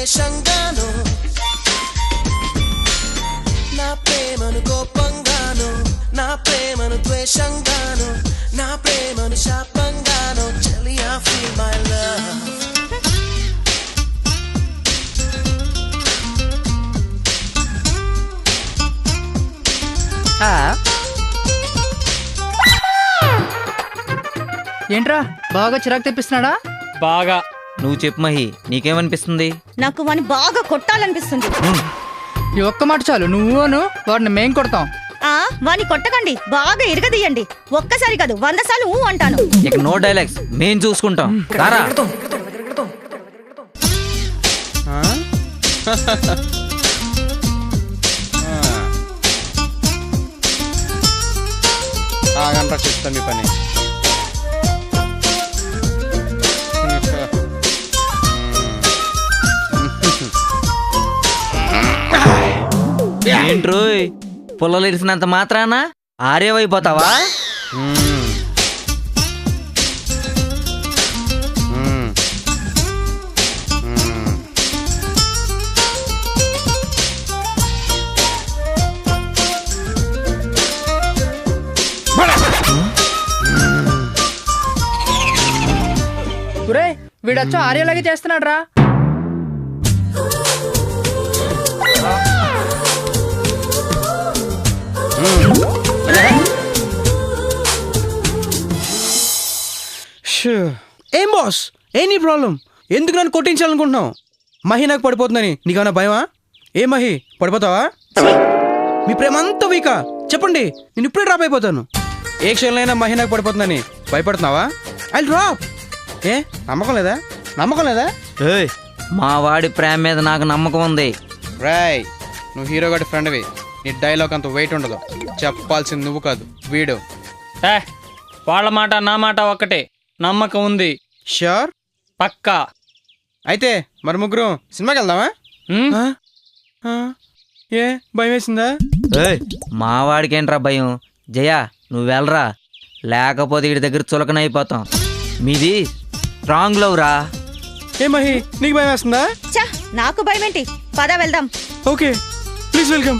ద్వేషంగాను, నా ప్రేమను కోపంగాను, నా ప్రేమను ద్వేషంగాను, నా ప్రేమను శాపంగాను. చెలియా feel my love. ఏంట్రా బాగా చిరాకు తెప్పిస్తున్నాడా? బాగా. నువ్వు చెప్పు మహి, నీకేమనిపిస్తుంది? నాకు వాని బాగా కొట్టాలనిపిస్తుంది. ఈ ఒక్క మాట చాలు, నువ్వును వాడిని మేం కొడతాం. వాని కొట్టకండి, బాగా ఇరగదీయండి. ఒక్కసారి కాదు 100 సార్లు ఊ అంటాను. ఇక నో డైలాగ్స్, మేం చూసుకుంటాం. రారా. ఆగండ్రా చెప్తాను మీ పని. ఏంట్రోయ్, పుల్లలు ఇరిసినంత మాత్రాన ఆర్యవైపోతావా? ఒరే వీడొచ్చో ఆర్యలాగే చేస్తున్నాడు రా. ఏం బాస్, ఏ నీ ప్రాబ్లం? ఎందుకు నన్ను కొట్టించాలనుకుంటున్నావు? మహి నాకు పడిపోతుందని నీకేమైనా భయమా? ఏ మహి, పడిపోతావా? మీ ప్రేమ అంతా వీకా? చెప్పండి, నేను ఇప్పుడే డ్రాప్ అయిపోతాను. ఏ క్షణంలో అయినా మహి నాకు పడిపోతుందని భయపడుతున్నావా? I drop. ఏ నమ్మకం లేదా? నమ్మకం లేదా? మా వాడి ప్రేమ మీద నాకు నమ్మకం ఉంది. రాయ్, నువ్వు హీరో గారి ఫ్రెండ్వి, నీ డైలాగ్ అంత వెయిట్ ఉండదు. చెప్పాల్సింది నువ్వు కాదు, వీడు. వాళ్ళ మాట నా మాట ఒక్కటే, నమ్మకం ఉంది. ష్యూర్? పక్కా. అయితే మరి ముగ్గురు సినిమాకి వెళ్దామా? ఏ భయం వేసిందా? మా వాడికేంట్రా భయం? జయ, నువ్వు వెళ్ళరా, లేకపోతే వీడి దగ్గర చులకనైపోతాం. మీది స్ట్రాంగ్ లవ్ రా. ఏ మహి, నీకు భయం వేస్తుందా? నాకు భయం ఏంటి? పద వెళ్దాం. Okay, please welcome.